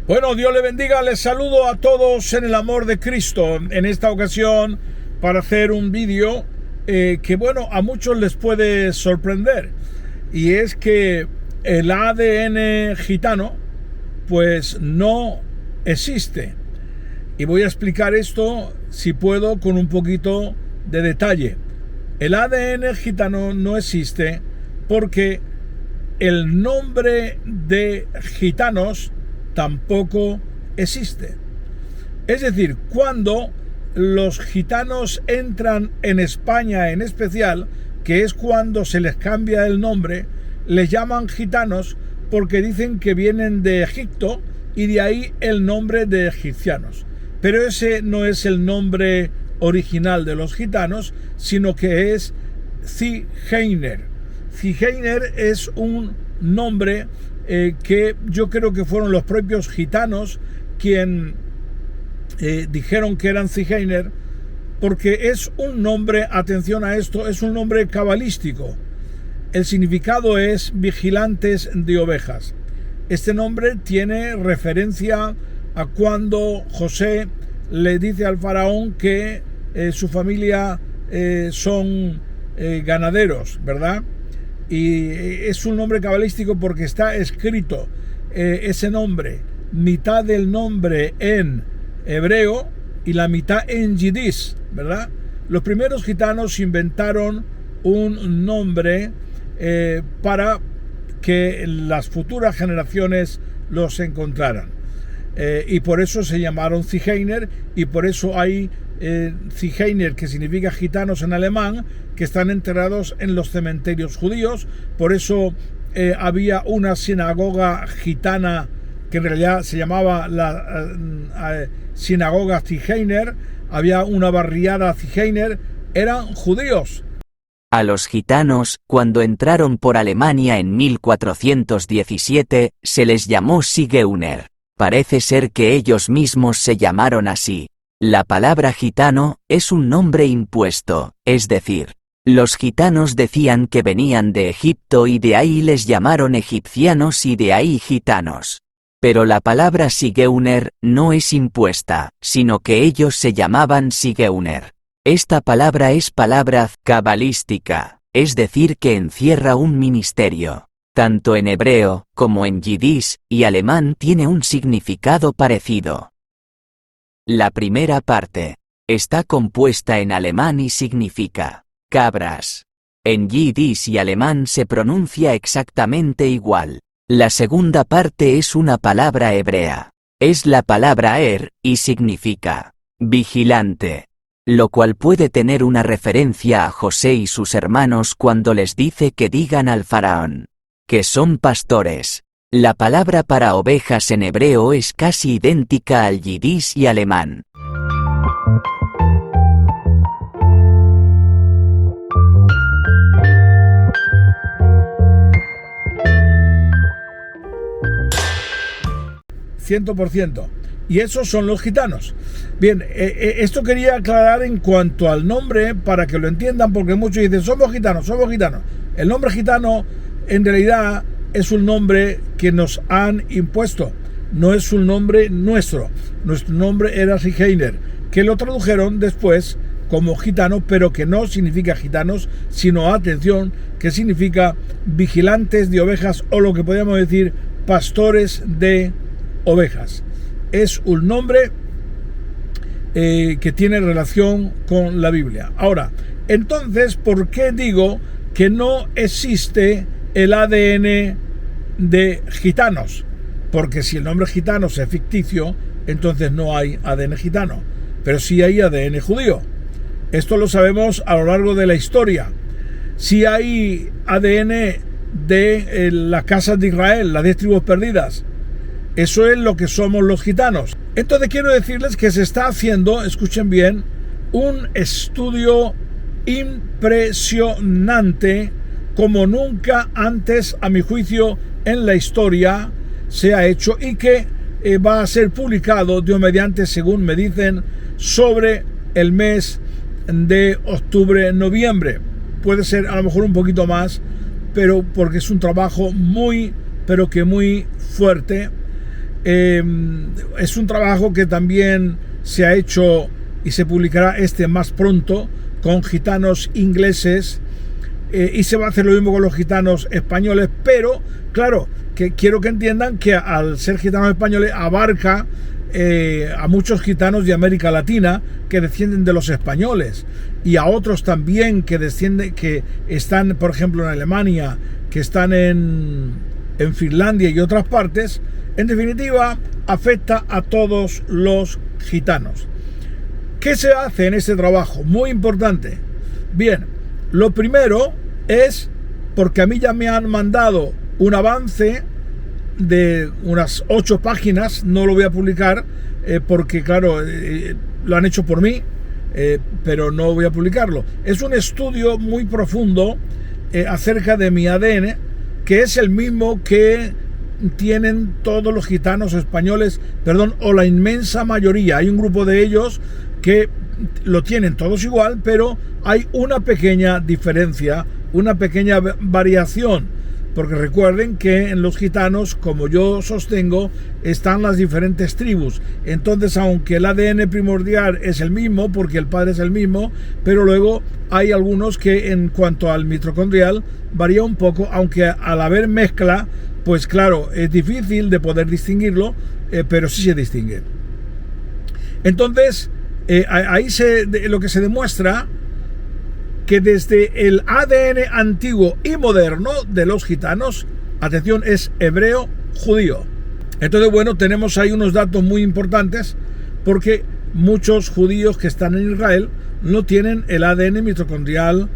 Bueno, Dios le bendiga, les saludo a todos en el amor de Cristo. En esta ocasión para hacer un vídeo que bueno, a muchos les puede sorprender. Y es que el ADN gitano pues no existe. Y voy a explicar esto, si puedo, con un poquito de detalle. El ADN gitano no existe porque el nombre de gitanos tampoco existe. Es decir, cuando los gitanos entran en España en especial, que es cuando se les cambia el nombre, les llaman gitanos porque dicen que vienen de Egipto y de ahí el nombre de egipcianos. Pero ese no es el nombre original de los gitanos, sino que es Zigeiner. Zigeiner es un nombre que yo creo que fueron los propios gitanos quien dijeron que eran Zigeiner, porque es un nombre, atención a esto, es un nombre cabalístico. El significado es vigilantes de ovejas. Este nombre tiene referencia a cuando José le dice al faraón que su familia son ganaderos, ¿verdad? Y es un nombre cabalístico porque está escrito ese nombre, mitad del nombre en hebreo y la mitad en yiddish, ¿verdad? Los primeros gitanos inventaron un nombre para que las futuras generaciones los encontraran. Y por eso se llamaron Zigeiner, y por eso hay Zigeiner, que significa gitanos en alemán, que están enterrados en los cementerios judíos. Por eso había una sinagoga gitana que en realidad se llamaba la sinagoga Zigeiner, había una barriada Zigeiner, eran judíos. A los gitanos, cuando entraron por Alemania en 1417, se les llamó Sigeuner. Parece ser que ellos mismos se llamaron así. La palabra gitano es un nombre impuesto, es decir, los gitanos decían que venían de Egipto y de ahí les llamaron egipcianos y de ahí gitanos. Pero la palabra Sigeuner no es impuesta, sino que ellos se llamaban Sigeuner. Esta palabra es palabra cabalística, es decir que encierra un ministerio. Tanto en hebreo, como en yiddish y alemán tiene un significado parecido. La primera parte está compuesta en alemán y significa cabras. En yiddish y alemán se pronuncia exactamente igual. La segunda parte es una palabra hebrea. Es la palabra y significa vigilante, lo cual puede tener una referencia a José y sus hermanos cuando les dice que digan al faraón que son pastores. La palabra para ovejas en hebreo es casi idéntica al yiddish y alemán. %. Y esos son los gitanos. Bien, esto quería aclarar en cuanto al nombre para que lo entiendan, porque muchos dicen, somos gitanos, somos gitanos. El nombre gitano en realidad es un nombre que nos han impuesto, no es un nombre nuestro. Nuestro nombre era Zigeiner, que lo tradujeron después como gitano, pero que no significa gitanos, sino, atención, que significa vigilantes de ovejas, o lo que podríamos decir, pastores de ovejas. Es un nombre que tiene relación con la Biblia. Ahora, entonces, ¿por qué digo que no existe el ADN de gitanos? Porque si el nombre gitanos es ficticio, entonces no hay ADN gitano, pero sí hay ADN judío. Esto lo sabemos a lo largo de la historia. Sí hay ADN de las casas de Israel, las 10 tribus perdidas. Eso es lo que somos los gitanos. Entonces quiero decirles que se está haciendo, escuchen bien, un estudio impresionante como nunca antes, a mi juicio, en la historia se ha hecho, y que va a ser publicado, Dios mediante, según me dicen, sobre el mes de octubre-noviembre. Puede ser a lo mejor un poquito más, pero porque es un trabajo muy, pero que muy fuerte. Es un trabajo que también se ha hecho y se publicará más pronto con gitanos ingleses, y se va a hacer lo mismo con los gitanos españoles, pero claro, que quiero que entiendan que al ser gitanos españoles abarca a muchos gitanos de América Latina que descienden de los españoles, y a otros también que descienden, que están, por ejemplo, en Alemania, que están en Finlandia y otras partes. En definitiva, afecta a todos los gitanos. ¿Qué se hace en este trabajo? Muy importante. Bien, lo primero es, porque a mí ya me han mandado un avance de unas 8 páginas, no lo voy a publicar porque claro, lo han hecho por mí, pero no voy a publicarlo. Es un estudio muy profundo acerca de mi ADN, que es el mismo que tienen todos los gitanos españoles, o la inmensa mayoría. Hay un grupo de ellos que lo tienen todos igual, pero hay una pequeña diferencia, una pequeña variación, porque recuerden que en los gitanos, como yo sostengo, están las diferentes tribus. Entonces, aunque el ADN primordial es el mismo, porque el padre es el mismo, pero luego hay algunos que en cuanto al mitocondrial varía un poco, aunque al haber mezcla, pues claro, es difícil de poder distinguirlo, pero sí se distingue. Entonces, ahí lo que se demuestra que desde el ADN antiguo y moderno de los gitanos, atención, es hebreo judío. Entonces, bueno, tenemos ahí unos datos muy importantes, porque muchos judíos que están en Israel no tienen el ADN mitocondrial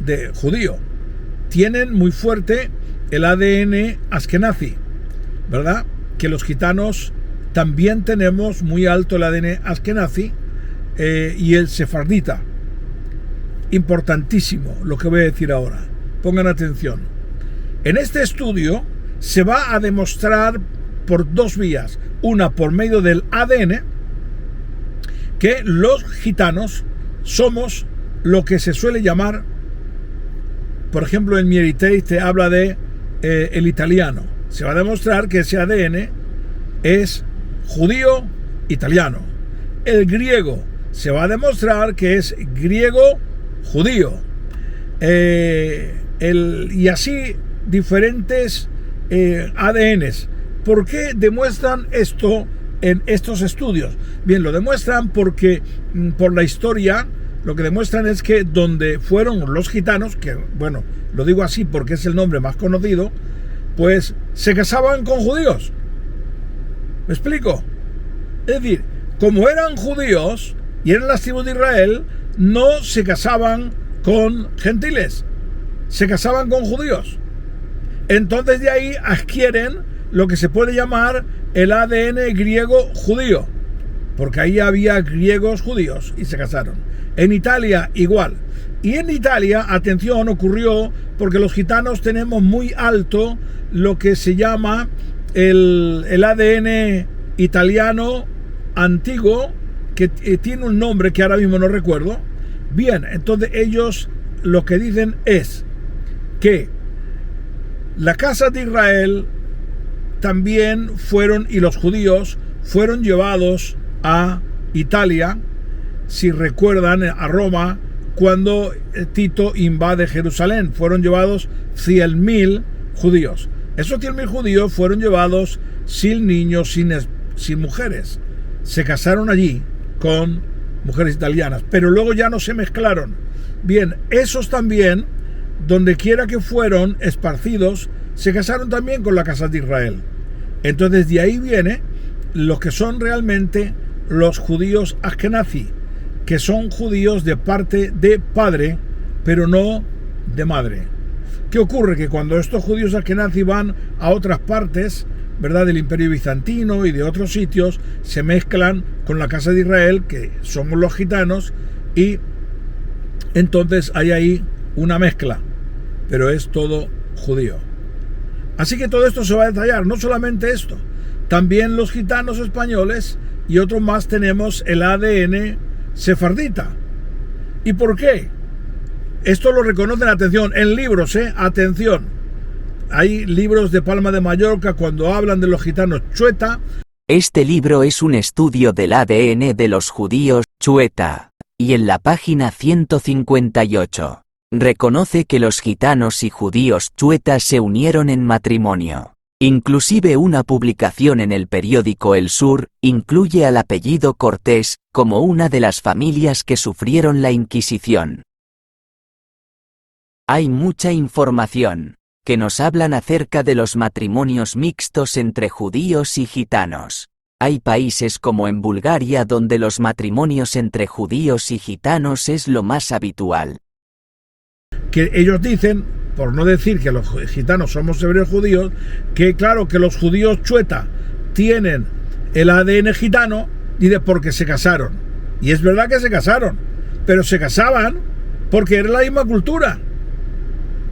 de judío. Tienen muy fuerte el ADN askenazi, ¿verdad? Que los gitanos también tenemos muy alto el ADN askenazi y el sefardita. Importantísimo lo que voy a decir ahora. Pongan atención. En este estudio se va a demostrar por 2 vías. Una, por medio del ADN, que los gitanos somos lo que se suele llamar, por ejemplo, en Mieritei te habla de el italiano. Se va a demostrar que ese ADN es judío italiano. El griego se va a demostrar que es griego judío. Y así diferentes ADNs. ¿Por qué demuestran esto en estos estudios? Bien, lo demuestran porque por la historia lo que demuestran es que donde fueron los gitanos, que bueno, lo digo así porque es el nombre más conocido, pues se casaban con judíos. ¿Me explico? Es decir, como eran judíos y eran las tribus de Israel, no se casaban con gentiles, se casaban con judíos. Entonces de ahí adquieren lo que se puede llamar el ADN griego judío, porque ahí había griegos judíos y se casaron. En Italia igual. Y en Italia, atención, ocurrió porque los gitanos tenemos muy alto lo que se llama el ADN italiano antiguo, que tiene un nombre que ahora mismo no recuerdo. Bien, entonces ellos lo que dicen es que la casa de Israel también fueron, y los judíos fueron llevados a Italia, si recuerdan, a Roma, cuando Tito invade Jerusalén. Fueron llevados 100.000 judíos. Esos 100.000 judíos fueron llevados sin niños, sin mujeres. Se casaron allí con mujeres italianas, pero luego ya no se mezclaron. Bien, esos también, donde quiera que fueron esparcidos, se casaron también con la casa de Israel. Entonces de ahí viene lo que son realmente los judíos askenazi, que son judíos de parte de padre, pero no de madre. ¿Qué ocurre? Que cuando estos judíos askenazi van a otras partes, ¿verdad?, del Imperio Bizantino y de otros sitios, se mezclan con la casa de Israel, que somos los gitanos, y entonces hay ahí una mezcla, pero es todo judío. Así que todo esto se va a detallar, no solamente esto, también los gitanos españoles y otros más tenemos el ADN sefardita. ¿Y por qué? Esto lo reconocen, atención, en libros, atención. Hay libros de Palma de Mallorca cuando hablan de los gitanos chueta, Este libro es un estudio del ADN de los judíos, chueta, y en la página 158, reconoce que los gitanos y judíos chuetas se unieron en matrimonio. Inclusive una publicación en el periódico El Sur incluye al apellido Cortés como una de las familias que sufrieron la Inquisición. Hay mucha información que nos hablan acerca de los matrimonios mixtos entre judíos y gitanos. Hay países como en Bulgaria donde los matrimonios entre judíos y gitanos es lo más habitual. Que ellos dicen, por no decir que los gitanos somos hebreos judíos, que claro que los judíos chueta tienen el ADN gitano y de porque se casaron. Y es verdad que se casaron, pero se casaban porque era la misma cultura.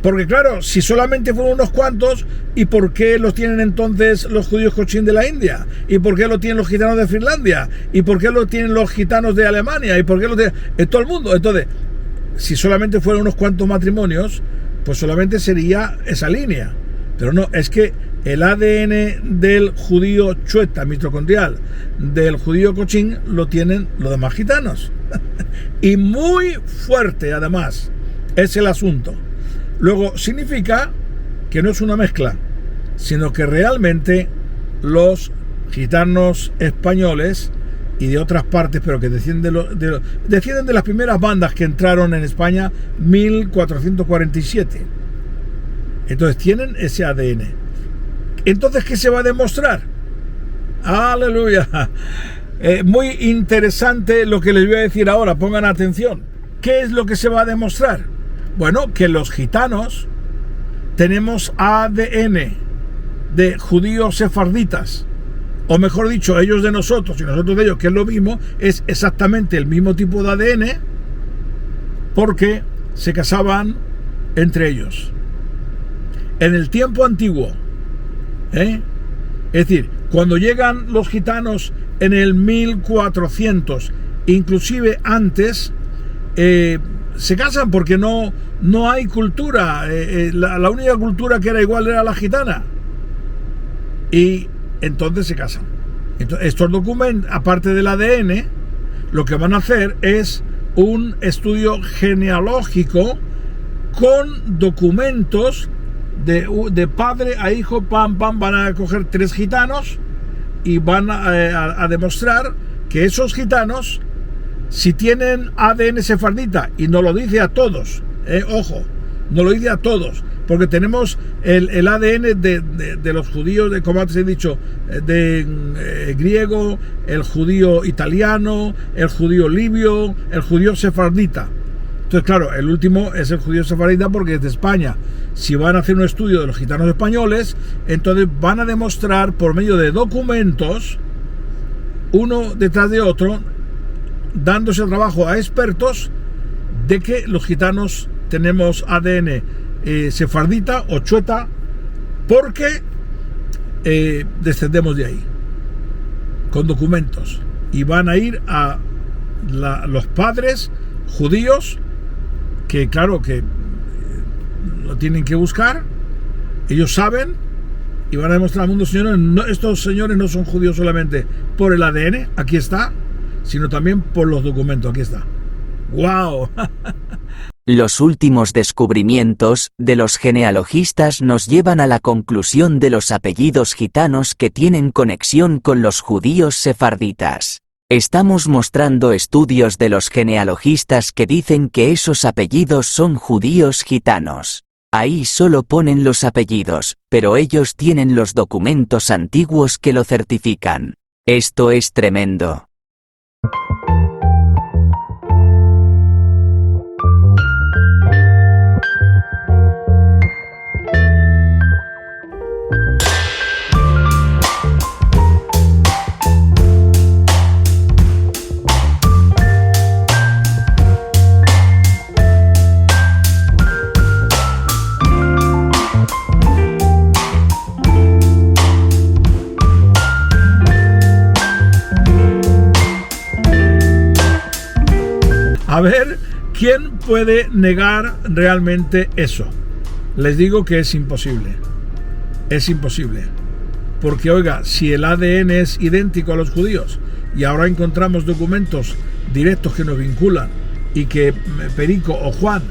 Porque claro, si solamente fueron unos cuantos, ¿y por qué los tienen entonces los judíos cochín de la India? ¿Y por qué lo tienen los gitanos de Finlandia? ¿Y por qué lo tienen los gitanos de Alemania? ¿Y por qué lo tienen en todo el mundo? Entonces, si solamente fueron unos cuantos matrimonios, pues solamente sería esa línea. Pero no, es que el ADN del judío chueta mitocondrial, del judío cochín, lo tienen los demás gitanos. Y muy fuerte, además, es el asunto. Luego, significa que no es una mezcla, sino que realmente los gitanos españoles y de otras partes, pero que descienden de las primeras bandas que entraron en España 1447. Entonces tienen ese ADN. Entonces, ¿qué se va a demostrar? ¡Aleluya! Muy interesante lo que les voy a decir ahora, pongan atención. ¿Qué es lo que se va a demostrar? Bueno, que los gitanos tenemos ADN de judíos sefarditas, o mejor dicho, ellos de nosotros y nosotros de ellos, que es lo mismo, es exactamente el mismo tipo de ADN, porque se casaban entre ellos. En el tiempo antiguo, es decir, cuando llegan los gitanos en el 1400, inclusive antes, se casan porque no hay cultura. La única cultura que era igual era la gitana. Y entonces se casan. Entonces, estos documentos, aparte del ADN, lo que van a hacer es un estudio genealógico con documentos de padre a hijo, van a coger 3 gitanos y van a demostrar que esos gitanos, si tienen ADN sefardita, y no lo dice a todos, ojo, no lo dice a todos, porque tenemos el ADN de los judíos, como antes he dicho, de griego, el judío italiano, el judío libio, el judío sefardita. Entonces, claro, el último es el judío sefardita porque es de España. Si van a hacer un estudio de los gitanos españoles, entonces van a demostrar por medio de documentos, uno detrás de otro, dándose el trabajo a expertos de que los gitanos tenemos ADN sefardita o chueta porque descendemos de ahí con documentos, y van a ir a los padres judíos que claro que lo tienen que buscar, ellos saben, y van a demostrar al mundo, señores, estos señores no son judíos solamente por el ADN, aquí está, sino también por los documentos, aquí está. ¡Wow! Los últimos descubrimientos de los genealogistas nos llevan a la conclusión de los apellidos gitanos que tienen conexión con los judíos sefarditas. Estamos mostrando estudios de los genealogistas que dicen que esos apellidos son judíos gitanos. Ahí solo ponen los apellidos, pero ellos tienen los documentos antiguos que lo certifican. Esto es tremendo. A ver, ¿quién puede negar realmente eso? Les digo que es imposible. Es imposible. porque oiga, si el ADN es idéntico a los judíos y ahora encontramos documentos directos que nos vinculan y que Perico o Juan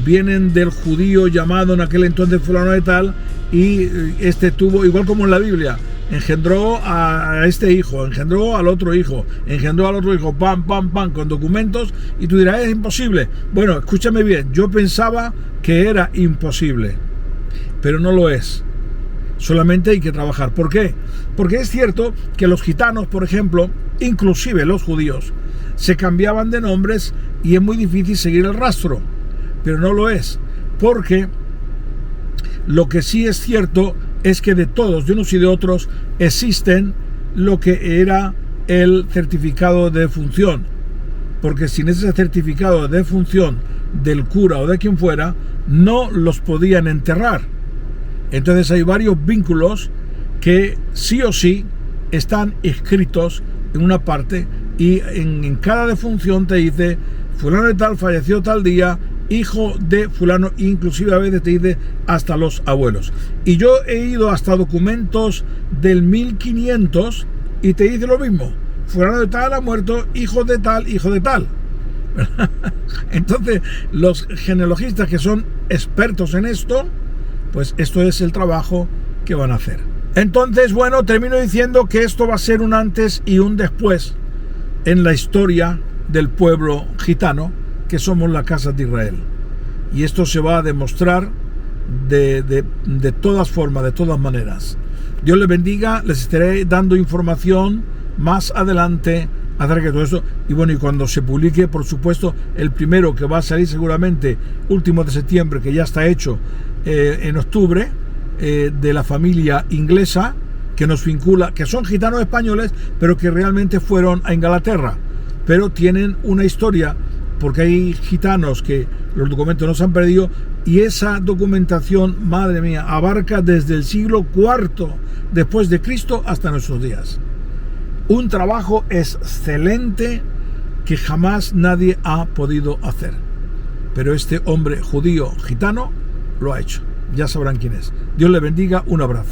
vienen del judío llamado en aquel entonces fulano de tal, y este tuvo, igual como en la Biblia, engendró a este hijo, engendró al otro hijo, pam, pam, pam, con documentos, y tú dirás, es imposible. Bueno, escúchame bien, yo pensaba que era imposible, pero no lo es. Solamente hay que trabajar. ¿Por qué? Porque es cierto que los gitanos, por ejemplo, inclusive los judíos, se cambiaban de nombres y es muy difícil seguir el rastro, pero no lo es, porque lo que sí es cierto es que de todos, de unos y de otros, existen lo que era el certificado de defunción, porque sin ese certificado de defunción del cura o de quien fuera, no los podían enterrar. Entonces hay varios vínculos que sí o sí están escritos en una parte, y en cada defunción te dice fulano de tal falleció tal día, hijo de fulano, inclusive a veces te dice hasta los abuelos. Y yo he ido hasta documentos del 1500 y te dice lo mismo, fulano de tal ha muerto, hijo de tal, hijo de tal. Entonces los genealogistas que son expertos en esto, pues esto es el trabajo que van a hacer. Entonces, bueno, termino diciendo que esto va a ser un antes y un después en la historia del pueblo gitano, que somos la casa de Israel. Y esto se va a demostrar de todas formas, de todas maneras. Dios les bendiga, les estaré dando información más adelante acerca de todo esto. Y bueno, y cuando se publique, por supuesto, el primero que va a salir seguramente último de septiembre, que ya está hecho en octubre, de la familia inglesa que nos vincula, que son gitanos españoles, pero que realmente fueron a Inglaterra, pero tienen una historia, porque hay gitanos que los documentos no se han perdido, y esa documentación, madre mía, abarca desde el siglo IV después de Cristo hasta nuestros días. Un trabajo excelente que jamás nadie ha podido hacer, pero este hombre judío gitano lo ha hecho. Ya sabrán quién es. Dios le bendiga, un abrazo.